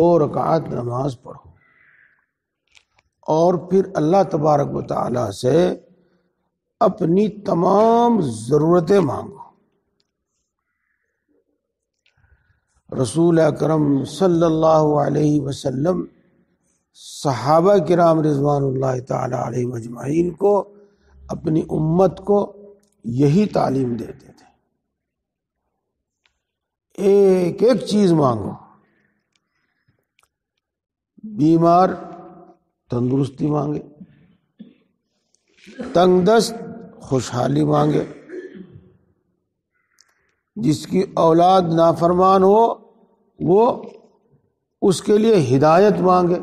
2 رکعت نماز پڑھو اور پھر اللہ تبارک و تعالی سے اپنی تمام ضرورتیں مانگو۔ رسول اکرم صلی اللہ علیہ وسلم صحابہ کرام رضوان اللہ تعالی علیہم اجمعین کو، اپنی امت کو یہی تعلیم دیتے تھے، ایک ایک چیز مانگو۔ بیمار تندرستی مانگے، تنگ دست خوشحالی مانگے، جس کی اولاد نافرمان ہو وہ اس کے لیے ہدایت مانگے۔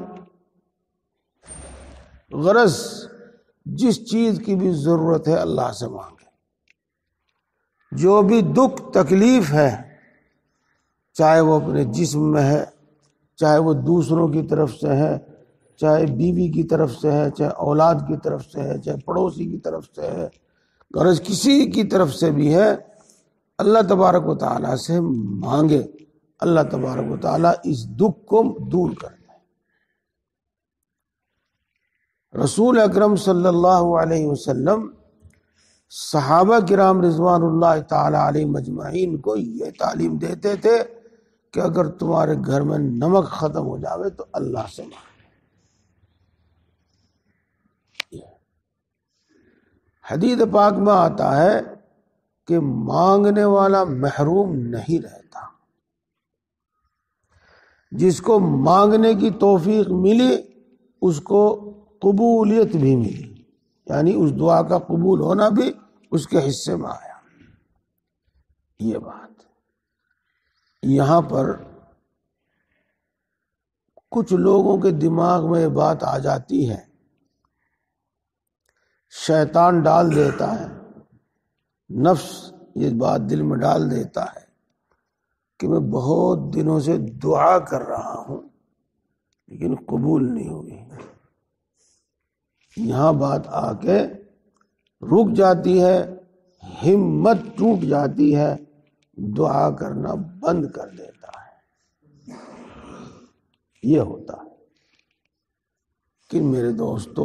غرض جس چیز کی بھی ضرورت ہے اللہ سے مانگے۔ جو بھی دکھ تکلیف ہے، چاہے وہ اپنے جسم میں ہے، چاہے وہ دوسروں کی طرف سے ہے، چاہے بیوی کی طرف سے ہے، چاہے اولاد کی طرف سے ہے، چاہے پڑوسی کی طرف سے ہے، غرض کسی کی طرف سے بھی ہے، اللہ تبارک و تعالیٰ سے مانگے۔ اللہ تبارک و تعالیٰ اس دکھ کو دور کر دے۔ رسول اکرم صلی اللہ علیہ وسلم صحابہ کرام رضوان اللہ تعالی علیہم اجمعین کو یہ تعلیم دیتے تھے کہ اگر تمہارے گھر میں نمک ختم ہو جاوے تو اللہ سے مانگو۔ حدیث پاک میں آتا ہے کہ مانگنے والا محروم نہیں رہتا۔ جس کو مانگنے کی توفیق ملی اس کو قبولیت بھی ملی، یعنی اس دعا کا قبول ہونا بھی اس کے حصے میں آیا۔ یہ بات یہاں پر کچھ لوگوں کے دماغ میں یہ بات آ جاتی ہے، شیطان ڈال دیتا ہے، نفس یہ بات دل میں ڈال دیتا ہے کہ میں بہت دنوں سے دعا کر رہا ہوں لیکن قبول نہیں ہوئی۔ یہاں بات آ کے رک جاتی ہے، ہمت ٹوٹ جاتی ہے، دعا کرنا بند کر دیتا ہے۔ یہ ہوتا ہے کہ میرے دوستو،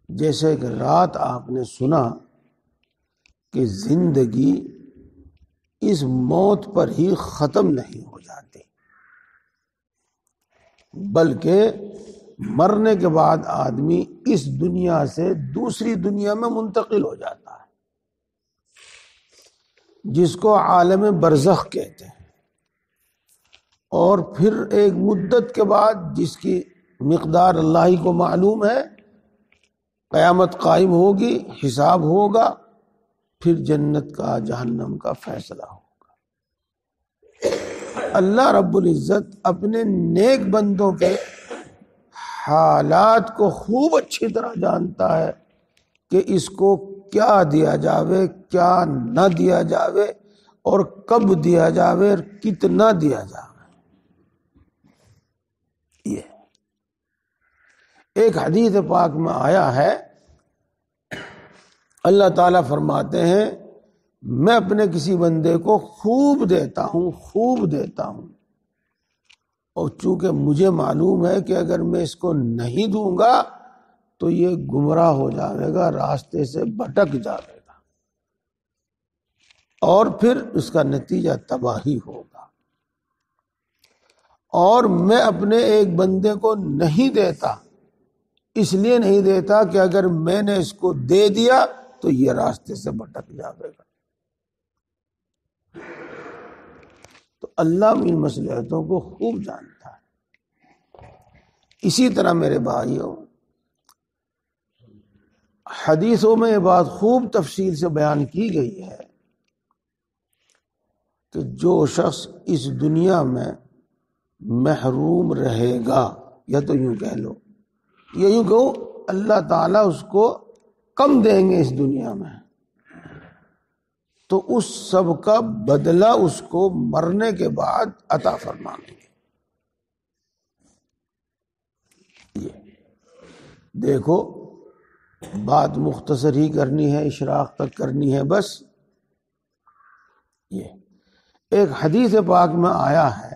جیسے کہ رات آپ نے سنا کہ زندگی اس موت پر ہی ختم نہیں ہو جاتی، بلکہ مرنے کے بعد آدمی اس دنیا سے دوسری دنیا میں منتقل ہو جاتا ہے، جس کو عالم برزخ کہتے ہیں، اور پھر ایک مدت کے بعد جس کی مقدار اللہ ہی کو معلوم ہے، قیامت قائم ہوگی، حساب ہوگا، پھر جنت کا جہنم کا فیصلہ ہوگا۔ اللہ رب العزت اپنے نیک بندوں کے حالات کو خوب اچھی طرح جانتا ہے کہ اس کو کیا دیا جاوے، کیا نہ دیا جاوے، اور کب دیا جاوے اور کتنا دیا جاوے۔ یہ ایک حدیث پاک میں آیا ہے، اللہ تعالیٰ فرماتے ہیں میں اپنے کسی بندے کو خوب دیتا ہوں، اور چونکہ مجھے معلوم ہے کہ اگر میں اس کو نہیں دوں گا تو یہ گمراہ ہو جائے گا، راستے سے بھٹک جائے گا، اور پھر اس کا نتیجہ تباہی ہوگا۔ اور میں اپنے ایک بندے کو نہیں دیتا، اس لیے نہیں دیتا کہ اگر میں نے اس کو دے دیا تو یہ راستے سے بھٹک جائے گا۔ تو اللہ ان مصلحتوں کو خوب جانتا ہے۔ اسی طرح میرے بھائیوں، حدیثوں میں یہ بات خوب تفصیل سے بیان کی گئی ہے کہ جو شخص اس دنیا میں محروم رہے گا، یا تو یوں کہہ لو، یا یوں کہو اللہ تعالیٰ اس کو کم دیں گے اس دنیا میں، تو اس سب کا بدلہ اس کو مرنے کے بعد عطا فرمائیں گے۔ یہ دیکھو، بات مختصر ہی کرنی ہے، اشراق تک کرنی ہے بس۔ یہ ایک حدیث پاک میں آیا ہے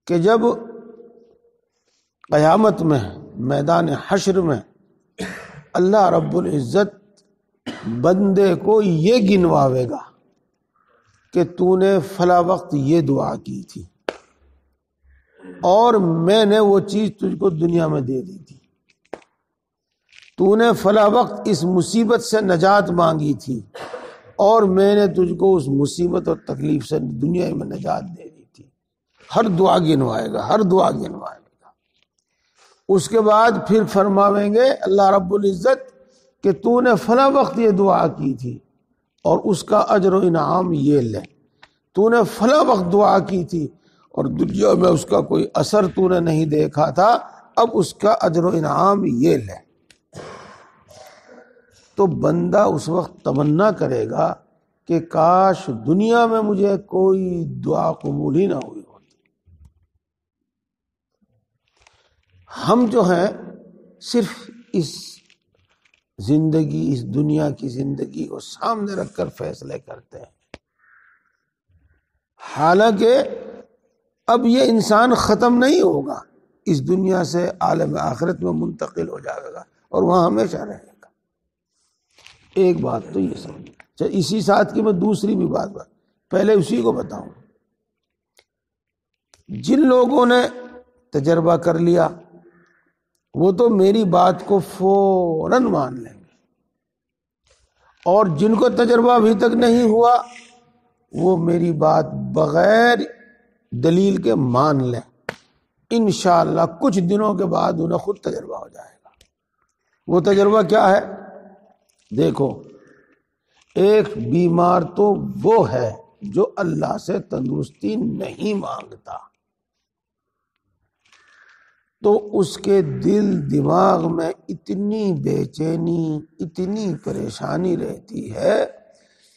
کہ جب قیامت میں میدان حشر میں اللہ رب العزت بندے کو یہ گنواوے گا کہ تو نے فلاں وقت یہ دعا کی تھی اور میں نے وہ چیز تجھ کو دنیا میں دے دی تھی، تو نے فلاں وقت اس مصیبت سے نجات مانگی تھی اور میں نے تجھ کو اس مصیبت اور تکلیف سے دنیا میں نجات دے دی تھی. ہر دعا گنوائے گا، ہر دعا گنوائے گا. اس کے بعد پھر فرماویں گے اللہ رب العزت کہ تو نے فلاں وقت یہ دعا کی تھی اور اس کا اجر و انعام یہ لے. تو نے فلاں وقت دعا کی تھی اور دنیا میں اس کا کوئی اثر تو نے نہیں دیکھا تھا، اب اس کا اجر و انعام یہ لے. تو بندہ اس وقت تمنا کرے گا کہ کاش دنیا میں مجھے کوئی دعا قبول ہی نہ ہوئی ہوتی. ہم جو ہیں صرف اس زندگی، اس دنیا کی زندگی کو سامنے رکھ کر فیصلے کرتے ہیں، حالانکہ اب یہ انسان ختم نہیں ہوگا، اس دنیا سے عالم آخرت میں منتقل ہو جائے گا اور وہاں ہمیشہ رہے گا. ایک بات تو یہ سمجھ، اسی ساتھ کی میں دوسری بھی بات پہلے اسی کو بتاؤں. جن لوگوں نے تجربہ کر لیا وہ تو میری بات کو فوراً مان لیں گے، اور جن کو تجربہ ابھی تک نہیں ہوا وہ میری بات بغیر دلیل کے مان لیں. انشاءاللہ کچھ دنوں کے بعد انہیں خود تجربہ ہو جائے گا. وہ تجربہ کیا ہے؟ دیکھو، ایک بیمار تو وہ ہے جو اللہ سے تندرستی نہیں مانگتا، تو اس کے دل دماغ میں اتنی بے چینی، اتنی پریشانی رہتی ہے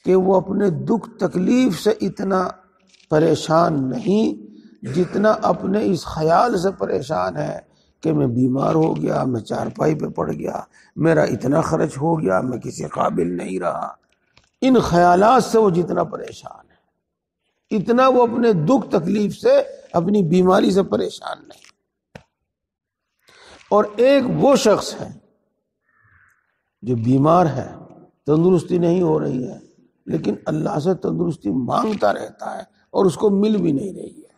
کہ وہ اپنے دکھ تکلیف سے اتنا پریشان نہیں جتنا اپنے اس خیال سے پریشان ہے کہ میں بیمار ہو گیا، میں چارپائی پہ پڑ گیا، میرا اتنا خرچ ہو گیا، میں کسی قابل نہیں رہا. ان خیالات سے وہ جتنا پریشان ہے اتنا وہ اپنے دکھ تکلیف سے، اپنی بیماری سے پریشان نہیں. اور ایک وہ شخص ہے جو بیمار ہے، تندرستی نہیں ہو رہی ہے، لیکن اللہ سے تندرستی مانگتا رہتا ہے اور اس کو مل بھی نہیں رہی ہے.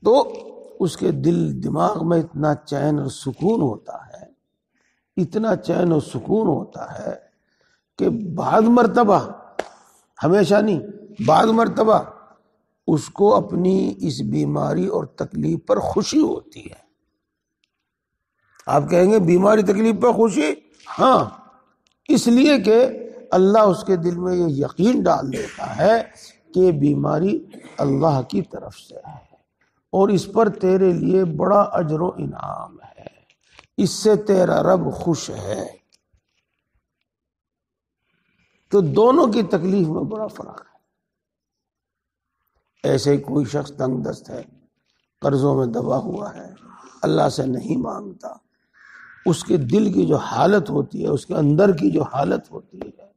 تو اس کے دل دماغ میں اتنا چین اور سکون ہوتا ہے، اتنا چین اور سکون ہوتا ہے کہ بعض مرتبہ، ہمیشہ نہیں، بعض مرتبہ اس کو اپنی اس بیماری اور تکلیف پر خوشی ہوتی ہے. آپ کہیں گے بیماری تکلیف پر خوشی؟ ہاں، اس لیے کہ اللہ اس کے دل میں یہ یقین ڈال دیتا ہے کہ بیماری اللہ کی طرف سے ہے اور اس پر تیرے لیے بڑا اجر و انعام ہے، اس سے تیرا رب خوش ہے. تو دونوں کی تکلیف میں بڑا فرق ہے. ایسے ہی کوئی شخص تنگ دست ہے، قرضوں میں دبا ہوا ہے، اللہ سے نہیں مانگتا، اس کے دل کی جو حالت ہوتی ہے، اس کے اندر کی جو حالت ہوتی ہے،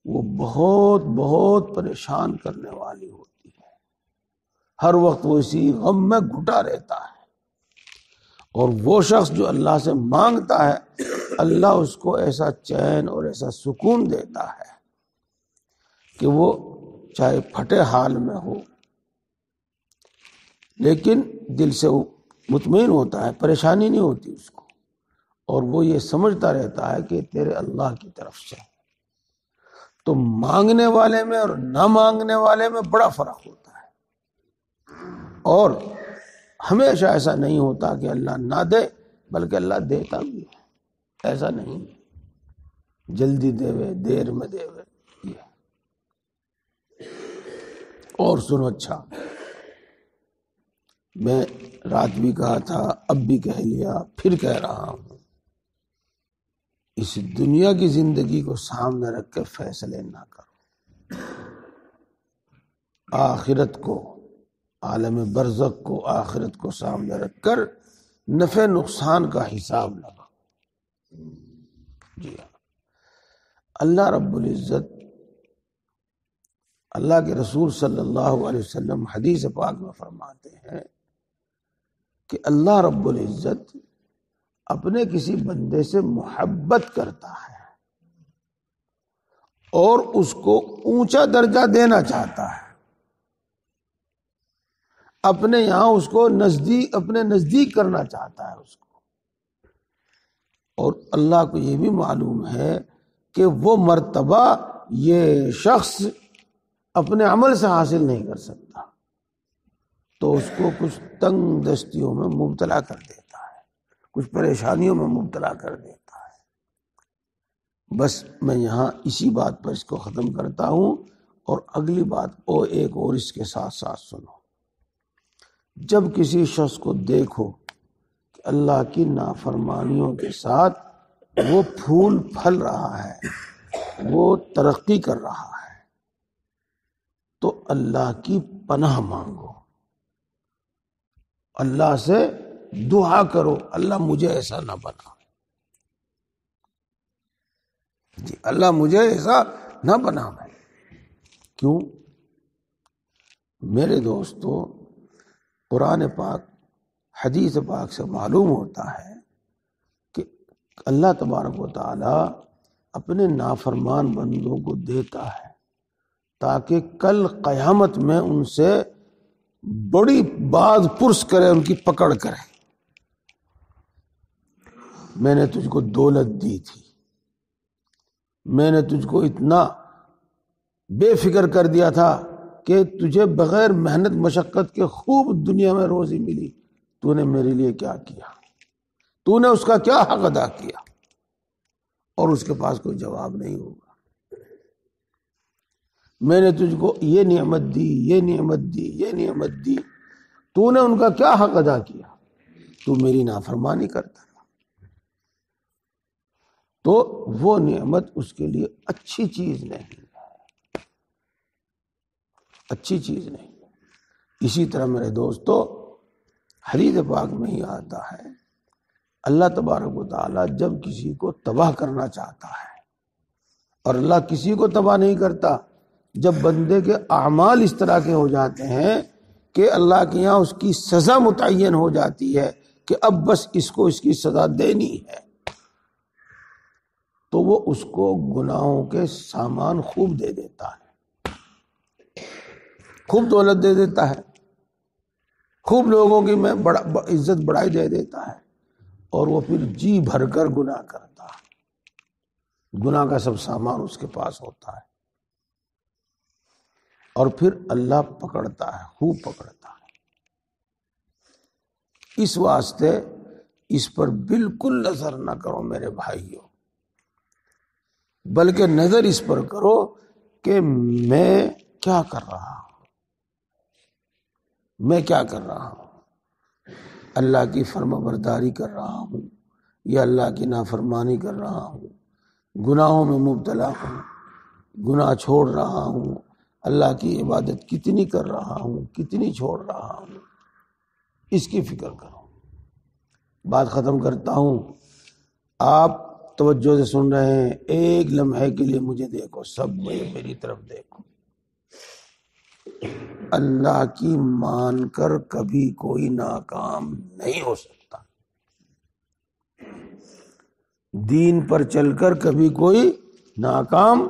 وہ بہت بہت پریشان کرنے والی ہوتی ہے. ہر وقت وہ اسی غم میں گھٹا رہتا ہے. اور وہ شخص جو اللہ سے مانگتا ہے، اللہ اس کو ایسا چین اور ایسا سکون دیتا ہے کہ وہ چاہے پھٹے حال میں ہو لیکن دل سے وہ مطمئن ہوتا ہے، پریشانی نہیں ہوتی اس کو، اور وہ یہ سمجھتا رہتا ہے کہ تیرے اللہ کی طرف سے. تو مانگنے والے میں اور نہ مانگنے والے میں بڑا فرق ہوتا ہے. اور ہمیشہ ایسا نہیں ہوتا کہ اللہ نہ دے، بلکہ اللہ دیتا بھی ہے. ایسا نہیں جلدی دے وے، دیر میں دے وے. اور سنو، اچھا، میں رات بھی کہا تھا، اب بھی کہہ لیا، پھر کہہ رہا ہوں، اس دنیا کی زندگی کو سامنے رکھ کے فیصلے نہ کرو. آخرت کو، عالم برزخ کو، آخرت کو سامنے رکھ کر نفع نقصان کا حساب لگاؤ. جی ہاں، اللہ رب العزت اللہ کے رسول صلی اللہ علیہ وسلم حدیث پاک میں فرماتے ہیں کہ اللہ رب العزت اپنے کسی بندے سے محبت کرتا ہے اور اس کو اونچا درجہ دینا چاہتا ہے، اپنے یہاں اس کو اپنے نزدیک کرنا چاہتا ہے اس کو، اور اللہ کو یہ بھی معلوم ہے کہ وہ مرتبہ یہ شخص اپنے عمل سے حاصل نہیں کر سکتا، تو اس کو کچھ تنگ دستیوں میں مبتلا کر دیتا ہے، کچھ پریشانیوں میں مبتلا کر دیتا ہے۔ بس میں یہاں اسی بات پر اس کو ختم کرتا ہوں، اور اگلی بات ایک اور اس کے ساتھ ساتھ سنو۔ جب کسی شخص کو دیکھو کہ اللہ کی نافرمانیوں کے ساتھ وہ پھول پھل رہا ہے، وہ ترقی کر رہا ہے، تو اللہ کی پناہ مانگو، اللہ سے دعا کرو، اللہ مجھے ایسا نہ بنا، جی اللہ مجھے ایسا نہ بنا۔ کیوں؟ میرے دوستو، قرآن پاک حدیث پاک سے معلوم ہوتا ہے کہ اللہ تبارک و تعالی اپنے نافرمان بندوں کو دیتا ہے تاکہ کل قیامت میں ان سے بڑی باز پرس کرے، ان کی پکڑ کرے۔ میں نے تجھ کو دولت دی تھی، میں نے تجھ کو اتنا بے فکر کر دیا تھا کہ تجھے بغیر محنت مشقت کے خوب دنیا میں روزی ملی، تو نے میرے لیے کیا کیا؟ تو نے اس کا کیا حق ادا کیا؟ اور اس کے پاس کوئی جواب نہیں ہوگا۔ میں نے تجھ کو یہ نعمت دی، یہ نعمت دی، یہ نعمت دی، تو نے ان کا کیا حق ادا کیا؟ تو میری نافرمانی کرتا تھا۔ تو وہ نعمت اس کے لیے اچھی چیز نہیں ہے، اچھی چیز نہیں۔ اسی طرح میرے دوستو، حدیث پاک میں ہی آتا ہے، اللہ تبارک و تعالی جب کسی کو تباہ کرنا چاہتا ہے، اور اللہ کسی کو تباہ نہیں کرتا، جب بندے کے اعمال اس طرح کے ہو جاتے ہیں کہ اللہ کے یہاں اس کی سزا متعین ہو جاتی ہے کہ اب بس اس کو اس کی سزا دینی ہے، تو وہ اس کو گناہوں کے سامان خوب دے دیتا ہے، خوب دولت دے دیتا ہے، خوب لوگوں کی میں عزت بڑائی دے دیتا ہے، اور وہ پھر جی بھر کر گناہ کرتا ہے، گناہ کا سب سامان اس کے پاس ہوتا ہے، اور پھر اللہ پکڑتا ہے، خوب پکڑتا ہے۔ اس واسطے اس پر بالکل نظر نہ کرو میرے بھائیوں، بلکہ نظر اس پر کرو کہ میں کیا کر رہا ہوں، میں کیا کر رہا ہوں، اللہ کی فرما برداری کر رہا ہوں یا اللہ کی نافرمانی کر رہا ہوں، گناہوں میں مبتلا ہوں، گناہ چھوڑ رہا ہوں، اللہ کی عبادت کتنی کر رہا ہوں، کتنی چھوڑ رہا ہوں، اس کی فکر کرو۔ بات ختم کرتا ہوں، آپ توجہ سے سن رہے ہیں، ایک لمحے کے لیے مجھے دیکھو، سب میری طرف دیکھو۔ اللہ کی مان کر کبھی کوئی ناکام نہیں ہو سکتا، دین پر چل کر کبھی کوئی ناکام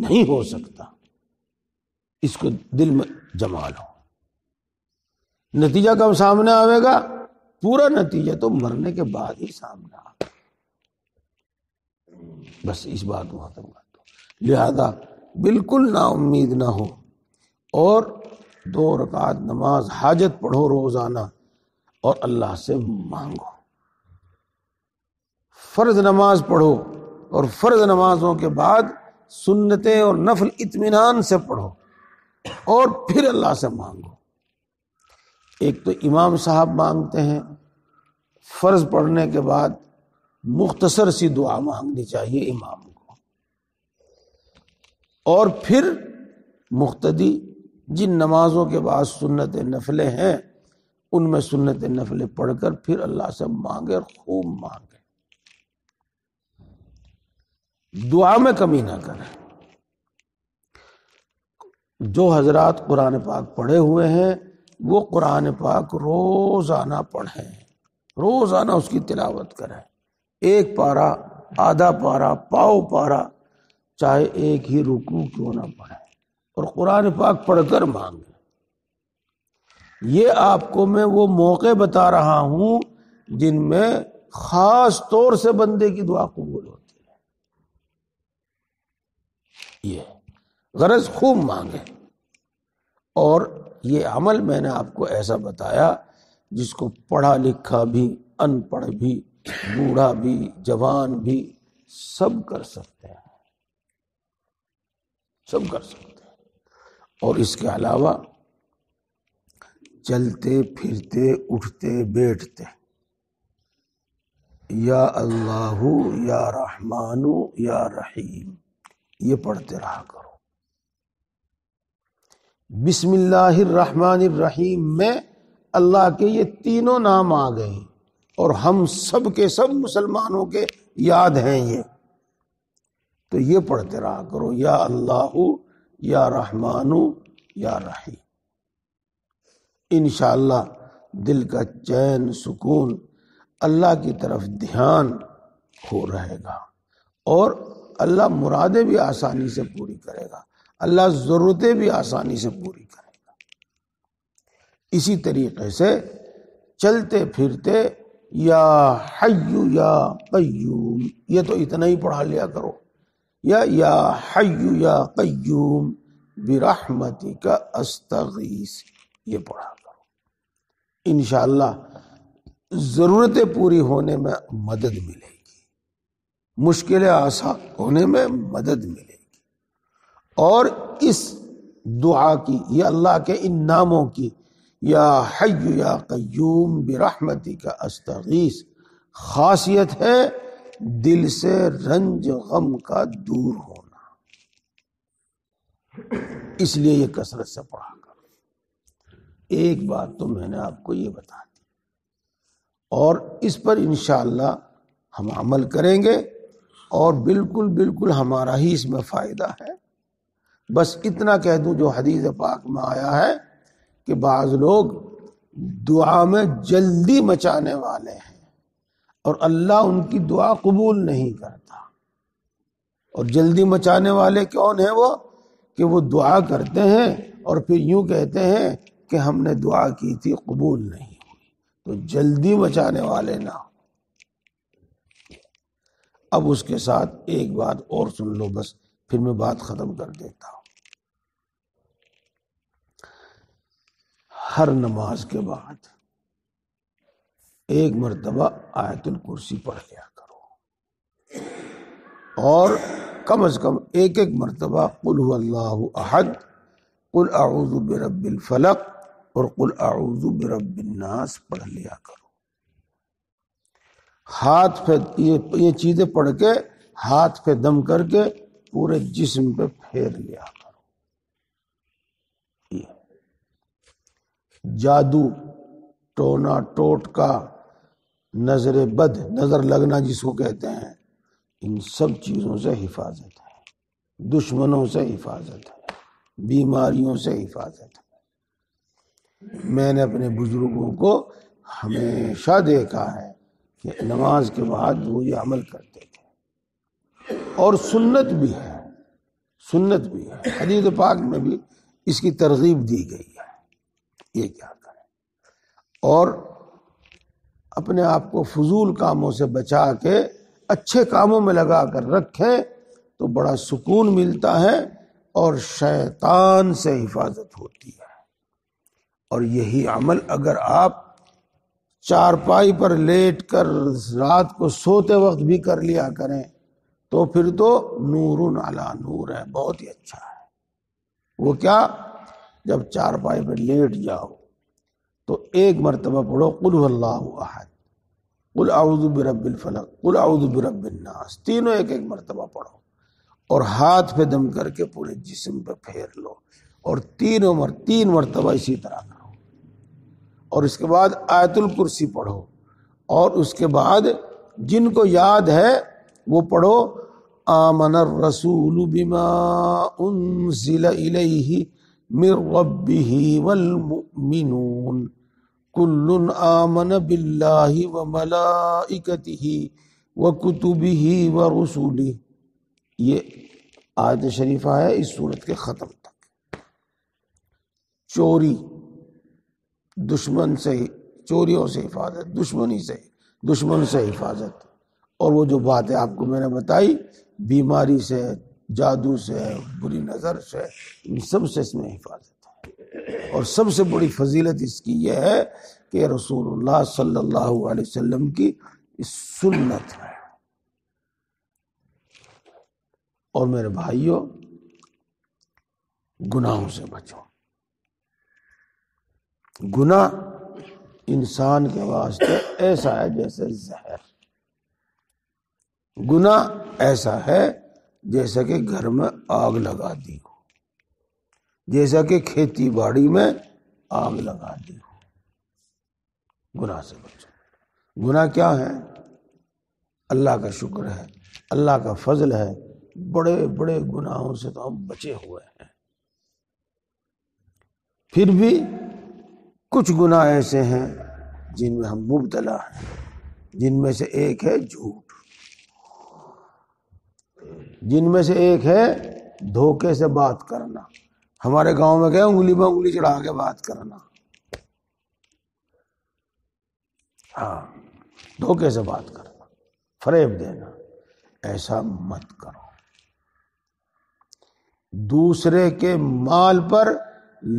نہیں ہو سکتا، اس کو دل میں جما لو۔ نتیجہ کب سامنے آئے گا؟ پورا نتیجہ تو مرنے کے بعد ہی سامنے آئے گا۔ بس اس بات کو ختم کر دو، لہذا بالکل نا امید نہ ہو، اور 2 رکعت نماز حاجت پڑھو روزانہ، اور اللہ سے مانگو، فرض نماز پڑھو، اور فرض نمازوں کے بعد سنتیں اور نفل اطمینان سے پڑھو، اور پھر اللہ سے مانگو۔ ایک تو امام صاحب مانگتے ہیں، فرض پڑھنے کے بعد مختصر سی دعا مانگنی چاہیے امام کو، اور پھر مقتدی جن نمازوں کے بعد سنت نفلیں ہیں ان میں سنت نفلیں پڑھ کر پھر اللہ سے مانگے، اور خوب مانگے، دعا میں کمی نہ کریں۔ جو حضرات قرآن پاک پڑھے ہوئے ہیں وہ قرآن پاک روزانہ پڑھیں، روزانہ اس کی تلاوت کریں، ایک پارہ، آدھا پارہ، پاؤ پارہ، چاہے ایک ہی رکوع کیوں نہ پڑھیں، اور قرآن پاک پڑھ کر مانگیں۔ یہ آپ کو میں وہ موقع بتا رہا ہوں جن میں خاص طور سے بندے کی دعا قبول ہوتی ہے۔ یہ غرض خوب مانگیں، اور یہ عمل میں نے آپ کو ایسا بتایا جس کو پڑھا لکھا بھی، ان پڑھ بھی، بوڑھا بھی، جوان بھی سب کر سکتے ہیں، سب کر سکتے ہیں۔ اور اس کے علاوہ چلتے پھرتے اٹھتے بیٹھتے یا اللہ یا رحمان یا رحیم یہ پڑھتے رہا کرو۔ بسم اللہ الرحمن الرحیم میں اللہ کے یہ تینوں نام آ گئے اور ہم سب کے سب مسلمانوں کے یاد ہیں یہ، تو یہ پڑھتے رہا کرو، یا اللہ یا رحمان یا رحیم۔ انشاءاللہ دل کا چین، سکون، اللہ کی طرف دھیان ہو رہے گا، اور اللہ مرادیں بھی آسانی سے پوری کرے گا، اللہ ضرورتیں بھی آسانی سے پوری کرے گا۔ اسی طریقے سے چلتے پھرتے یا حی یا قیوم، یہ تو اتنا ہی پڑھا لیا کرو، یا حی یا قیوم برحمتک استغیث یہ پڑھا کرو۔ انشاءاللہ ضرورتیں پوری ہونے میں مدد ملے گی، مشکلیں آسان ہونے میں مدد ملے گی، اور اس دعا کی، یہ اللہ کے ان ناموں کی، یا حی یا قیوم برحمتک استغیث، خاصیت ہے دل سے رنج غم کا دور ہونا، اس لیے یہ کثرت سے پڑھا کرو۔ ایک بات تو میں نے آپ کو یہ بتا دی، اور اس پر انشاءاللہ ہم عمل کریں گے، اور بالکل ہمارا ہی اس میں فائدہ ہے۔ بس اتنا کہہ دوں جو حدیث پاک میں آیا ہے کہ بعض لوگ دعا میں جلدی مچانے والے ہیں اور اللہ ان کی دعا قبول نہیں کرتا۔ اور جلدی مچانے والے کون ہیں؟ وہ کہ وہ دعا کرتے ہیں اور پھر یوں کہتے ہیں کہ ہم نے دعا کی تھی قبول نہیں ہوئی، تو جلدی مچانے والے نہ ہو۔ اب اس کے ساتھ ایک بات اور سن لو، بس پھر میں بات ختم کر دیتا ہوں۔ ہر نماز کے بعد ایک مرتبہ آیت الکرسی پڑھ لیا کرو، اور کم از کم ایک مرتبہ قل هو اللہ احد، قل اعوذ برب الفلق اور قل اعوذ برب الناس پڑھ لیا کرو۔ ہاتھ پہ یہ چیزیں پڑھ کے ہاتھ پہ دم کر کے پورے جسم پہ پھیر لیا کرو۔ جادو، ٹونا ٹوٹکا، نظر بد، نظر لگنا جس کو کہتے ہیں، ان سب چیزوں سے حفاظت ہے، دشمنوں سے حفاظت ہے، بیماریوں سے حفاظت ہے۔ میں نے اپنے بزرگوں کو ہمیشہ دیکھا ہے کہ نماز کے بعد وہ یہ عمل کرتے تھے، اور سنت بھی ہے، سنت بھی ہے، حدیث پاک میں بھی اس کی ترغیب دی گئی ہے، یہ کیا کریں۔ اور اپنے آپ کو فضول کاموں سے بچا کے اچھے کاموں میں لگا کر رکھیں تو بڑا سکون ملتا ہے، اور شیطان سے حفاظت ہوتی ہے۔ اور یہی عمل اگر آپ چارپائی پر لیٹ کر رات کو سوتے وقت بھی کر لیا کریں تو پھر تو نور علی نور ہے، بہت ہی اچھا ہے۔ وہ کیا؟ جب چارپائی پر لیٹ جاؤ تو ایک مرتبہ پڑھو قل هو اللہ احد، قل اعوذ برب الفلق، قل اعوذ برب الناس، تینوں ایک مرتبہ پڑھو، اور ہاتھ پہ دم کر کے پورے جسم پہ پھیر لو، اور تین مرتبہ اسی طرح کرو، اور اس کے بعد آیت الکرسی پڑھو، اور اس کے بعد جن کو یاد ہے وہ پڑھو آمن الرسول بما انزل الیہ من ربه والمؤمنون كل آمن بالله وملائكته وكتبه ورسله. یہ آیت شریفہ ہے اس سورت کے ختم تک. چوری، دشمن سے، چوریوں سے حفاظت، دشمن سے حفاظت، اور وہ جو باتیں آپ کو میں نے بتائی بیماری سے، جادو سے، بری نظر سے، ان سب سے اس میں حفاظت ہے. اور سب سے بڑی فضیلت اس کی یہ ہے کہ رسول اللہ صلی اللہ علیہ وسلم کی سنت ہے. اور میرے بھائیوں، گناہوں سے بچو. گناہ انسان کے واسطے ایسا ہے جیسے زہر. گناہ ایسا ہے جیسا کہ گھر میں آگ لگا دی ہو، جیسا کہ کھیتی باڑی میں آگ لگا دی ہو. گناہ سے بچو. گناہ کیا ہے؟ اللہ کا شکر ہے، اللہ کا فضل ہے، بڑے بڑے گناہوں سے تو ہم بچے ہوئے ہیں. پھر بھی کچھ گناہ ایسے ہیں جن میں ہم مبتلا ہیں. جن میں سے ایک ہے جھوٹ، جن میں سے ایک ہے دھوکے سے بات کرنا. ہمارے گاؤں میں کیا انگلی میں انگلی چڑھا کے بات کرنا. ہاں، دھوکے سے بات کرنا، فریب دینا. ایسا مت کرو. دوسرے کے مال پر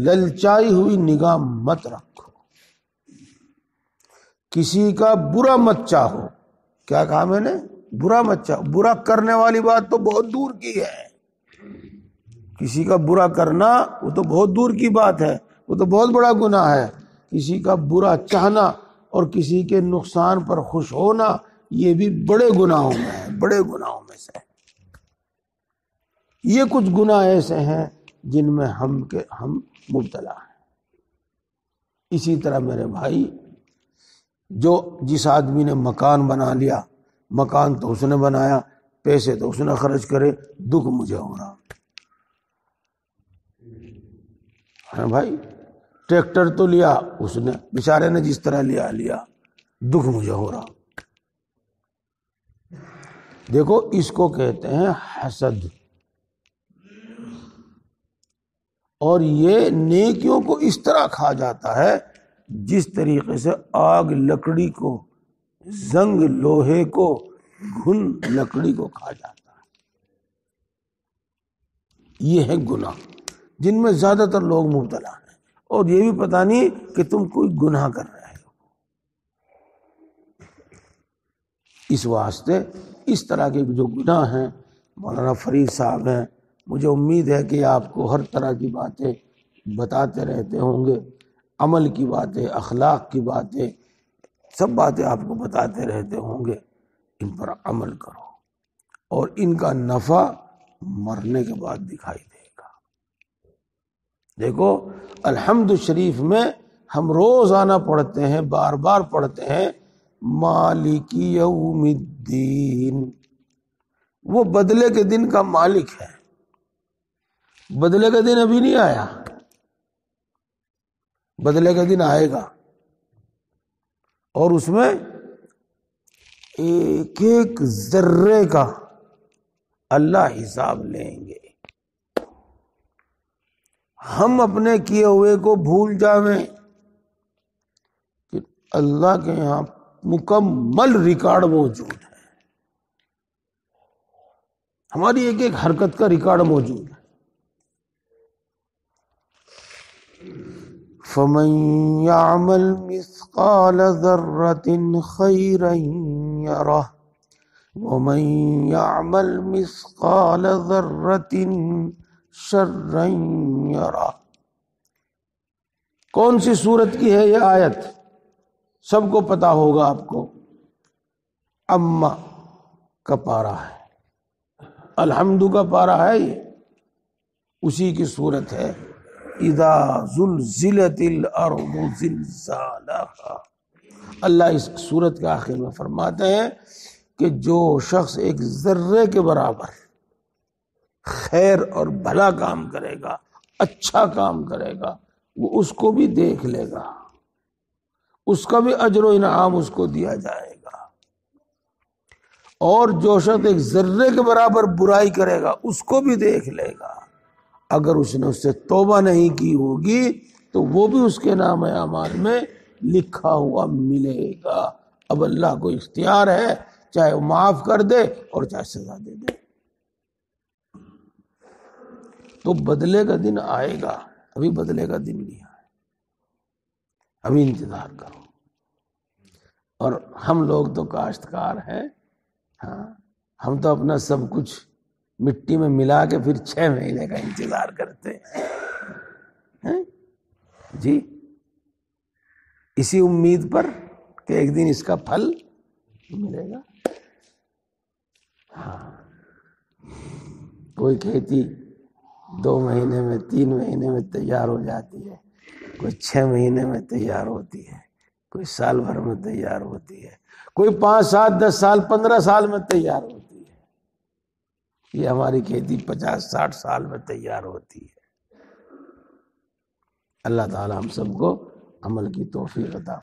للچائی ہوئی نگاہ مت رکھو. کسی کا برا مت چاہو. کیا کہا میں نے؟ برا مت چاہو. برا کرنے والی بات تو بہت دور کی ہے. کسی کا برا کرنا وہ تو بہت دور کی بات ہے، وہ تو بہت بڑا گناہ ہے. کسی کا برا چاہنا اور کسی کے نقصان پر خوش ہونا یہ بھی بڑے گناہوں میں ہے، بڑے گناہوں میں سے. یہ کچھ گناہ ایسے ہیں جن میں ہم مبتلا ہیں. اسی طرح میرے بھائی، جس آدمی نے مکان بنا لیا، مکان تو اس نے بنایا، پیسے تو اس نے خرچ کرے، دکھ مجھے ہو رہا ہے بھائی. ٹریکٹر تو لیا اس نے، بیچارے نے جس طرح لیا، دکھ مجھے ہو رہا. دیکھو اس کو کہتے ہیں حسد. اور یہ نیکیوں کو اس طرح کھا جاتا ہے جس طریقے سے آگ لکڑی کو، زنگ لوہے کو، گھن لکڑی کو کھا جاتا ہے. یہ ہے گناہ جن میں زیادہ تر لوگ مبتلا ہیں، اور یہ بھی پتہ نہیں کہ تم کوئی گناہ کر رہے ہو. اس واسطے اس طرح کے جو گناہ ہیں، مولانا فرید صاحب ہیں، مجھے امید ہے کہ آپ کو ہر طرح کی باتیں بتاتے رہتے ہوں گے. عمل کی باتیں، اخلاق کی باتیں، سب باتیں آپ کو بتاتے رہتے ہوں گے. ان پر عمل کرو اور ان کا نفع مرنے کے بعد دکھائی دے گا. دیکھو الحمد شریف میں ہم روزانہ پڑھتے ہیں، بار بار پڑھتے ہیں مالک یوم الدین. وہ بدلے کے دن کا مالک ہے. بدلے کا دن ابھی نہیں آیا، بدلے کا دن آئے گا، اور اس میں ایک ایک ذرے کا اللہ حساب لیں گے. ہم اپنے کیے ہوئے کو بھول جاویں کہ اللہ کے یہاں مکمل ریکارڈ موجود ہے. ہماری ایک ایک حرکت کا ریکارڈ موجود ہے. فَمَن يَعْمَلْ مِثْقَالَ ذَرَّةٍ خَيْرًا يَرَهُ وَمَن يَعْمَلْ مِثْقَالَ ذَرَّةٍ شَرًّا يَرَهُ. کون سی سورت کی ہے یہ آیت؟ سب کو پتا ہوگا آپ کو. اما کا پارہ ہے، الحمد کا پارہ ہے، یہ اسی کی صورت ہے. اذا زلزلت الارض زلزالها. اللہ اس صورت کے آخر میں فرماتے ہیں کہ جو شخص ایک ذرے کے برابر خیر اور بھلا کام کرے گا اچھا کام کرے گا وہ اس کو بھی دیکھ لے گا، اس کا بھی اجر و انعام اس کو دیا جائے گا، اور جو شخص ایک ذرے کے برابر برائی کرے گا اس کو بھی دیکھ لے گا، اگر اس نے اس سے توبہ نہیں کی ہوگی تو وہ بھی اس کے نام اعمال میں لکھا ہوا ملے گا۔ اب اللہ کو اختیار ہے، چاہے وہ معاف کر دے اور چاہے سزا دے دے۔ تو بدلے کا دن آئے گا، ابھی بدلے کا دن نہیں آئے، ابھی انتظار کرو۔ اور ہم لوگ تو کاشتکار ہیں، ہاں ہم تو اپنا سب کچھ مٹی میں ملا کے پھر 6 مہینے کا انتظار کرتے ہیں جی، اسی امید پر کہ ایک دن اس کا پھل ملے گا۔ ہاں کوئی کھیتی 2 مہینے میں 3 مہینے میں تیار ہو جاتی ہے، کوئی 6 مہینے میں تیار ہوتی ہے، کوئی سال بھر میں تیار ہوتی ہے، کوئی 5 7 10 سال 15 سال میں تیار ہوتی ہے۔ یہ ہماری کھیتی 50 60 سال میں تیار ہوتی ہے۔ اللہ تعالی ہم سب کو عمل کی توفیق عطا